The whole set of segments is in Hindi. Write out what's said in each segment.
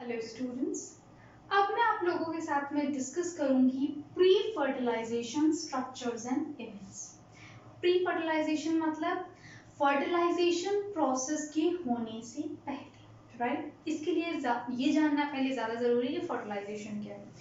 Hello students. अब मैं आप लोगों के साथ में डिस्कस करूंगी pre fertilisation structures and events. Pre fertilisation मतलब फर्टिलाइजेशन प्रोसेस के होने से पहले, राइट? इसके लिए ये जानना पहले ज़्यादा ज़रूरी है कि फर्टिलाइजेशन क्या है।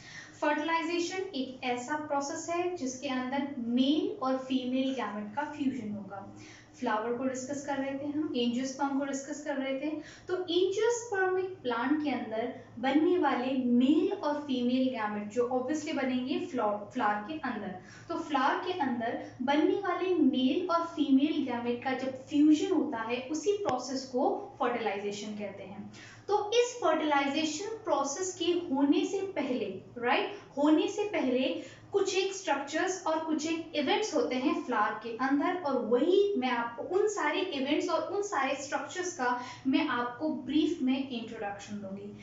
फर्टिलाइजेशन एक ऐसा प्रोसेस है जिसके अंदर मेल और फीमेल गैमेट का फ्यूजन होगा। फ्लावर को डिस्कस कर रहे थे हम, एंजियोस्पर्म को डिस्कस कर रहे थे। तो एंजियोस्पर्मिक प्लांट के अंदर बनने वाले मेल और फीमेल गैमेट जो ऑब्वियसली बनेंगे फ्लावर के अंदर। तो फ्लावर के अंदर बनने वाले मेल और फीमेल गैमेट का जब फ्यूजन होता है उसी प्रोसेस को फर्टिलाइजेशन कहते हैं। तो इस फर्टिलाइजेशन प्रोसेस के होने से पहले, राइट, होने से पहले कुछ एक स्ट्रक्चर्स और कुछ एक इवेंट्स होते हैं फ्लावर के अंदर, और वही मैं आपको उन सारे इवेंट्स और उन सारे स्ट्रक्चर्स का मैं आपको ब्रीफ में इंट्रोडक्शन दूंगी।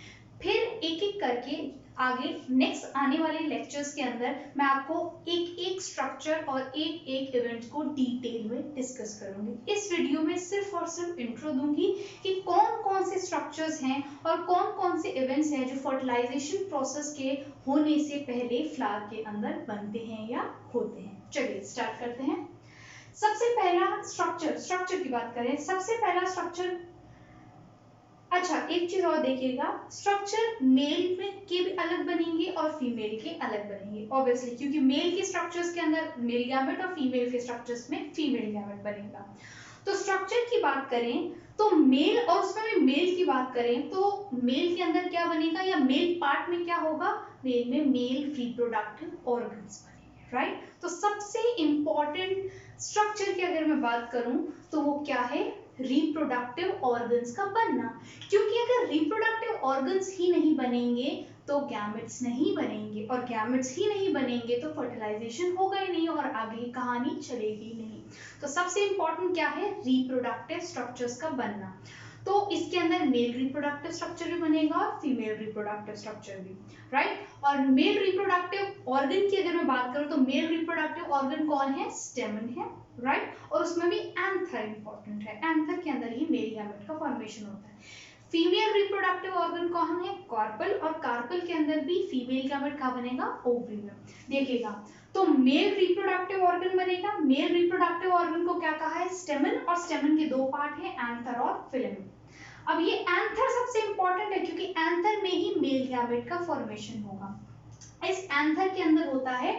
फिर एक एक करके आगे नेक्स्ट आने वाले लेक्चर्स के अंदर मैं आपको एक एक स्ट्रक्चर और एक एक इवेंट को डिटेल में डिस्कस करूंगी। इस वीडियो में सिर्फ और सिर्फ इंट्रो दूंगी कि कौन कौन से स्ट्रक्चर्स हैं और कौन कौन से इवेंट्स हैं जो फर्टिलाइजेशन प्रोसेस के होने से पहले फ्लावर के अंदर बनते हैं या होते हैं। चलिए स्टार्ट करते हैं। सबसे पहला स्ट्रक्चर की बात करें, सबसे पहला स्ट्रक्चर, अच्छा एक चीज और देखिएगा, स्ट्रक्चर मेल में के भी अलग बनेंगे और फीमेल के अलग बनेंगे ऑब्वियसली, क्योंकि मेल के स्ट्रक्चर्स के अंदर मेल गैमेट और फीमेल के स्ट्रक्चर्स में फीमेल गैमेट बनेगा। तो स्ट्रक्चर की बात करें तो मेल, और उसमें भी मेल की बात करें तो मेल के अंदर क्या बनेगा या मेल पार्ट में क्या होगा, मेल में मेल रिप्रोडक्टिव ऑर्गन्स बनेंगे, राइट? तो सबसे इंपॉर्टेंट स्ट्रक्चर की अगर मैं बात करूं तो वो क्या है, रिप्रोडक्टिव ऑर्गन्स का बनना। क्योंकि अगर रिप्रोडक्टिव ऑर्गन्स ही नहीं बनेंगे तो गैमेट्स नहीं बनेंगे, और गैमेट्स ही नहीं बनेंगे तो फर्टिलाइजेशन होगा ही नहीं और आगे की कहानी चलेगी नहीं। तो सबसे इंपॉर्टेंट क्या है, रिप्रोडक्टिव स्ट्रक्चर्स का बनना। तो इसके अंदर मेल रिप्रोडक्टिव स्ट्रक्चर भी बनेगा और फीमेल रिप्रोडक्टिव स्ट्रक्चर भी, राइट? और मेल रिप्रोडक्टिव ऑर्गन की अगर मैं बात करूं तो मेल रिप्रोडक्टिव ऑर्गन कौन है, स्टेमन है, राइट? और उसमें भी एंथर इंपॉर्टेंट है, एंथर के अंदर ही मेल गैमेट का फॉर्मेशन होता है। फीमेल रिप्रोडक्टिव ऑर्गन कौन है, कार्पल, और कार्पल के अंदर भी फीमेल गैमेट का बनेगा ओवरी में। देखिएगा, तो मेल रिप्रोडक्टिव ऑर्गन बनेगा, मेल रिप्रोडक्टिव ऑर्गन को क्या कहा है, स्टेमन, और स्टेमन के दो पार्ट है, एंथर और फिलामेंट। अब ये एंथर सबसे इंपॉर्टेंट है क्योंकि एंथर में ही मेल गैमेट का फॉर्मेशन होगा। इस एंथर के अंदर होता है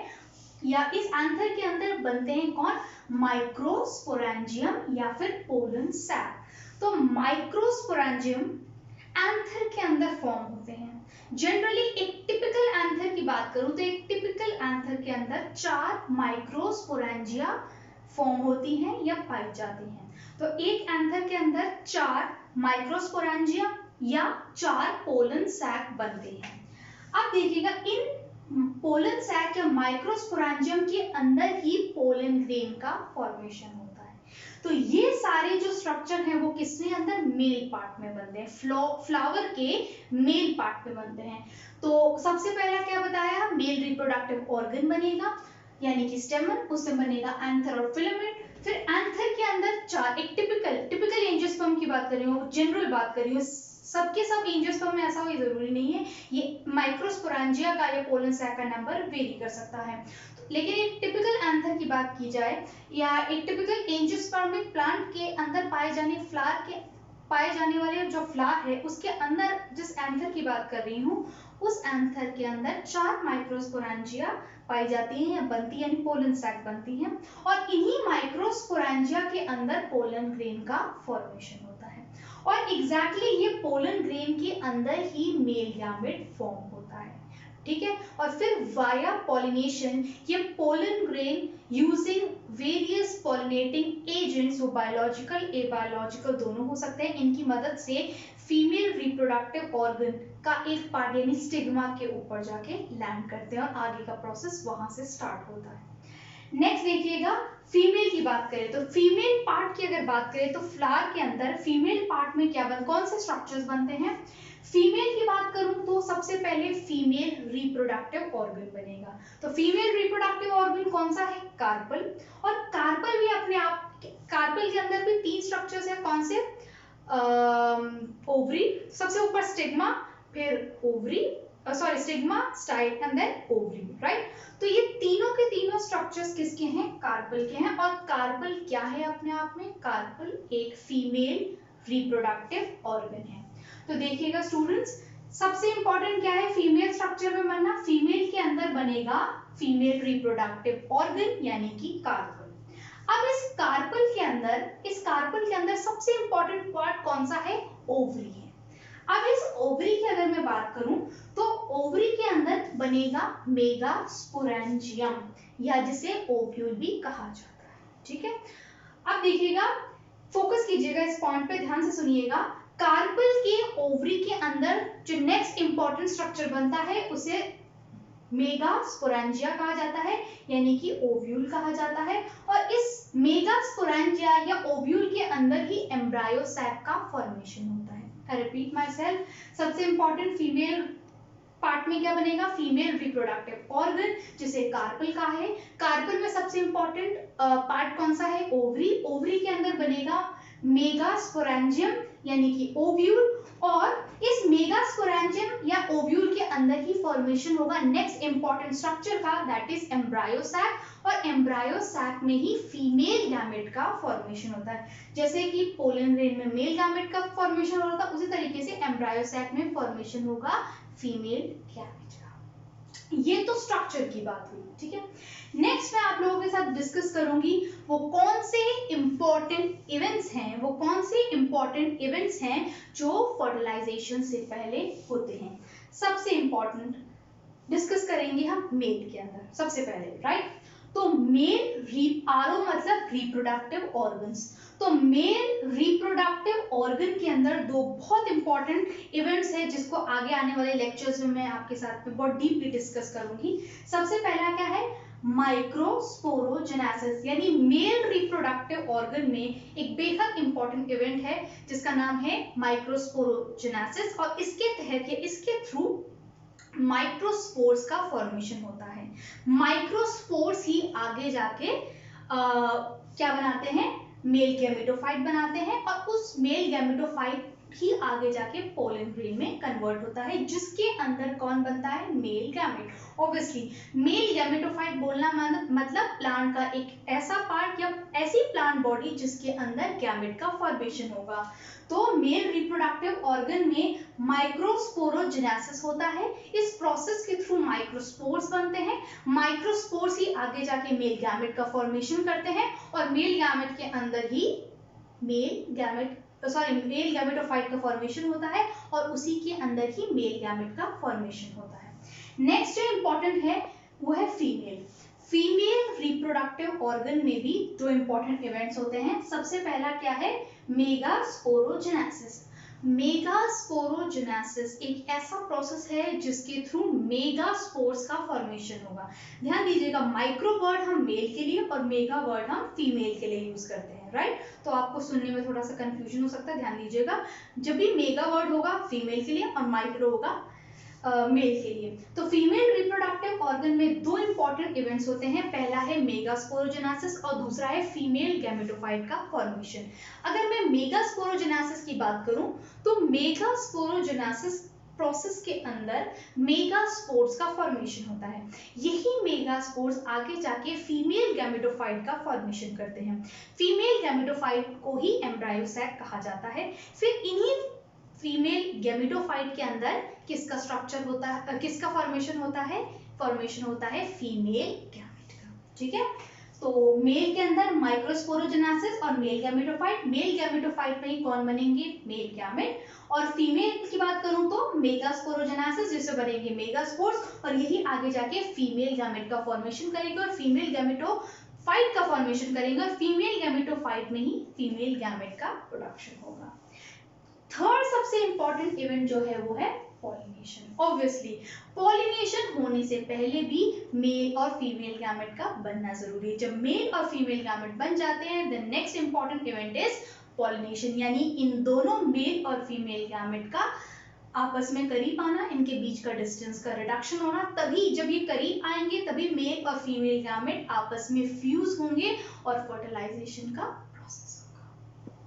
या इस एंथर के अंदर बनते हैं कौन, माइक्रोस्पोरेंजियम या फिर पोलन सैक। तो माइक्रोस्पोरेंजियम एंथर के अंदर फॉर्म होते हैं। जनरली एक टिपिकल एंथर की बात करूं तो एक टिपिकल एंथर के अंदर 4 माइक्रोस्पोरेंजिया फॉर्म होती हैं या पाई जाती हैं। तो एक एंथर के अंदर 4 माइक्रोस्पोरेंजिया या 4 पोलन सैक बनते हैं। अब देखिएगा, इन पोलन सैक या माइक्रोस्पोरेंजियम के अंदर ही पोलन ग्रेन का फॉर्मेशन होता है। तो ये सारे जो स्ट्रक्चर हैं वो किसमें अंदर, मेल पार्ट में बनते हैं, फ्लावर के मेल पार्ट में बनते हैं। तो सबसे पहला क्या बताया, मेल रिप्रोडक्टिव ऑर्गन बनेगा यानी कि स्टेमन, उससे बनेगा एंथर और फिलामेंट। फिर एंथर के अंदर 4, एक टिपिकल एंजियोस्पर्म की बात कर रही हूँ, जनरल बात कर रही हूँ, सबके सब एंजियोस्पर्म में ऐसा कोई जरूरी नहीं है, ये माइक्रोस्पोरेंजिया का या पोलन सैक का नंबर वेरी कर सकता है। लेकिन एक टिपिकल एंथर की बात की जाए या एक टिपिकल एंजियोस्पर्मिक प्लांट के अंदर पाए जाने वाले जो फ्लावर है उसके अंदर जिस एंथर की बात कर रही हूँ उस एंथर के अंदर 4 माइक्रोस्पोरेंजिया पाई जाती हैं या बनती है, यानी पोलन सैक बनती हैं, और इन्हीं माइक्रोस्पोरेंजिया के अंदर पोलन ग्रेन का फॉर्मेशन होता है। और एग्जैक्टली ये पोलन ग्रेन के अंदर ही मेल गैमेट फॉर्म होता है, ठीक है? और फिर वाया पॉलिनेशन ये pollen grain using various pollinating agents, वो बायोलॉजिकल एबायोलॉजिकल दोनों हो सकते हैं, इनकी मदद से फीमेल रिप्रोडक्टिव ऑर्गन का एक पार्ट यानी स्टिग्मा के ऊपर जाके लैंड करते हैं और आगे का प्रोसेस वहां से स्टार्ट होता है। नेक्स्ट देखिएगा, फीमेल की बात करें तो फीमेल पार्ट की अगर बात करें तो फ्लावर के अंदर फीमेल पार्ट में क्या कौन से स्ट्रक्चर्स बनते हैं। फीमेल की बात करूं तो सबसे पहले फीमेल रिप्रोडक्टिव ऑर्गन बनेगा। तो फीमेल रिप्रोडक्टिव ऑर्गन कौन सा है, कार्पल, और कार्पल भी अपने आप, कार्पल के अंदर भी 3 स्ट्रक्चर्स है, कौन से, ओवरी, सबसे ऊपर स्टिग्मा, फिर ovary, sorry stigma, style and then ovary, right. तो ये तीनों के तीनों स्ट्रक्चर्स किसके हैं? कार्पल के हैं। और कार्पल क्या है अपने आप में? कार्पल एक फीमेल रिप्रोडक्टिव ऑर्गन है। तो देखिएगा स्टूडेंट्स, सबसे इंपॉर्टेंट क्या है फीमेल स्ट्रक्चर में बनना? फीमेल के अंदर बनेगा फीमेल रिप्रोडक्टिव ऑर्गन यानी कि कार्पल। अब इस कार्पल के अंदर सबसे इंपॉर्टेंट पार्ट कौन सा है? ओवरी है। अब इस ओवरी की अगर मैं बात करूं तो ओवरी के अंदर बनेगा मेगास्पोरेंजियम या जिसे ओव्यूल भी कहा जाता है, ठीक है। अब देखिएगा, फोकस कीजिएगा इस पॉइंट पे, ध्यान से सुनिएगा। कार्पल के ओवरी के अंदर जो नेक्स्ट इंपॉर्टेंट स्ट्रक्चर बनता है उसे मेगास्पोरेंजिया कहा जाता है यानी कि ओव्यूल कहा जाता है। और इस मेगास्पोरेंजिया या ओव्यूल के अंदर ही एम्ब्रायो सैक का फॉर्मेशन होता है। आई रिपीट माई सेल्फ, सबसे इंपॉर्टेंट फीमेल पार्ट में क्या बनेगा? फीमेल रिप्रोडक्टिव ऑर्गन जिसे कार्पल कहा है। कार्पल में सबसे इंपॉर्टेंट पार्ट कौन सा है? ओवरी। ओवरी के अंदर बनेगा मेगास्पोरेंजियम यानी कि ओव्यूल। और इस मेगास्पोरेंजियम या ओव्यूल के अंदर ही फॉर्मेशन होगा नेक्स्ट इंपॉर्टेंट स्ट्रक्चर का, दैट इज एम्ब्रायो सैक। और एम्ब्रायो सैक में ही फीमेल गैमेट का फॉर्मेशन होता है। जैसे कि पोलन ग्रेन में मेल गैमेट का फॉर्मेशन होता है, उसी तरीके से एम्ब्रायो सैक में फॉर्मेशन होगा फीमेल गैमेट का। ये तो स्ट्रक्चर की बात हुई, ठीक है। नेक्स्ट मैं आप लोगों के साथ डिस्कस करूंगी वो कौन से इंपॉर्टेंट इवेंट्स हैं, जो फर्टिलाइजेशन से पहले होते हैं। सबसे इंपॉर्टेंट डिस्कस करेंगे हम मेल के अंदर सबसे पहले, राइट। तो मेल आरओ मतलब रिप्रोडक्टिव ऑर्गन्स। तो मेल रिप्रोडक्टिव ऑर्गन के अंदर दो बहुत इंपॉर्टेंट इवेंट्स है जिसको आगे आने वाले लेक्चर्स में मैं आपके साथ में बहुत डीपली डिस्कस करूंगी। सबसे पहला क्या है? माइक्रोस्पोरोजेनेसिस, यानी मेल रिप्रोडक्टिव ऑर्गन में एक बेहद इंपॉर्टेंट इवेंट है जिसका नाम है माइक्रोस्पोरोजेनेसिस। और इसके तहत या इसके थ्रू माइक्रोस्पोर्स का फॉर्मेशन होता है। माइक्रोस्पोर्स ही आगे जाके क्या बनाते हैं? मेल गैमेटोफाइट बनाते हैं। और उस मेल गैमेटोफाइट ही आगे जाके पोलन ग्रेन में कन्वर्ट होता है जिसके अंदर कौन बनता है? Male gamete. Obviously male gametophyte बोलना मतलब प्लांट का एक ऐसा पार्ट या ऐसी प्लांट बॉडी जिसके अंदर गैमेट का फॉर्मेशन होगा। तो मेल रिप्रोडक्टिव ऑर्गन में माइक्रोस्पोरोजेनेसिस होता है। इस प्रोसेस के थ्रू माइक्रोस्पोर्स बनते हैं। माइक्रोस्पोर्स ही आगे जाके मेल गैमेट का फॉर्मेशन करते हैं और मेल गैमेट के अंदर ही मेल गैमेटोफाइट का फॉर्मेशन होता है और उसी के अंदर ही मेल गैमेट का फॉर्मेशन होता है। नेक्स्ट जो इंपॉर्टेंट है वो है फीमेल रिप्रोडक्टिव ऑर्गन में भी दो इंपॉर्टेंट इवेंट्स होते हैं। सबसे पहला क्या है? मेगास्पोरोजेनेसिस। मेगास्पोरोजेनेसिस एक ऐसा प्रोसेस है जिसके थ्रू मेगास्पोर्स का फॉर्मेशन होगा। ध्यान दीजिएगा, माइक्रो वर्ड हम मेल के लिए और मेगा वर्ड हम फीमेल के लिए यूज करते हैं, राइट। तो आपको सुनने में थोड़ा सा कंफ्यूजन हो सकता है, ध्यान दीजिएगा। जब भी मेगा वर्ड होगा फीमेल के लिए और माइक्रो होगा मेल के लिए। तो फीमेल रिप्रोडक्टिव ऑर्गन में दो इंपॉर्टेंट इवेंट्स होते हैं। पहला है मेगास्पोरोजेनेसिस और दूसरा है फीमेल गैमेटोफाइट का फॉर्मेशन। अगर मैं मेगास्पोरोजेनेसिस की बात करूं तो मेगास्पोरोजेनेसिस प्रोसेस के अंदर मेगास्पोर्स का फॉर्मेशन होता है। यही मेगास्पोर्स आगे जाके फीमेल गैमेटोफाइट का फॉर्मेशन करते हैं। फीमेल गैमेटोफाइट को ही एम्ब्रायो सैक कहा जाता है। फिर इन्हीं फीमेल गैमेटोफाइट के अंदर किसका स्ट्रक्चर होता है, किसका फॉर्मेशन होता है? फॉर्मेशन होता है फीमेल गैमेट का, ठीक है। तो मेल के अंदर माइक्रोस्पोरोजेनेसिस और मेल गैमेटोफाइट। मेल गैमेटोफाइट में ही कौन बनेंगे? Male gamete. और फीमेल की बात करूं तो मेगास्पोरोजेनेसिस जिससे बनेंगे मेगास्पोर्स और यही आगे जाके फीमेल गैमेट का फॉर्मेशन करेगा और फीमेल गैमेटोफाइट का फॉर्मेशन करेंगे और फीमेल गैमेटोफाइट में ही फीमेल गैमेट का प्रोडक्शन होगा। थर्ड सबसे इंपॉर्टेंट इवेंट जो है वो है पॉलिनेशन। ऑब्वियसली पॉलिनेशन होने से पहले भी मेल और फीमेल गैमेट का बनना जरूरी है। जब मेल और फीमेल गैमेट बन जाते हैं the next important event is pollination, यानी इन दोनों मेल और फीमेल गैमेट का आपस में करीब आना, इनके बीच का डिस्टेंस का रिडक्शन होना। तभी जब ये करीब आएंगे तभी मेल और फीमेल गैमेट आपस में फ्यूज होंगे और फर्टिलाइजेशन का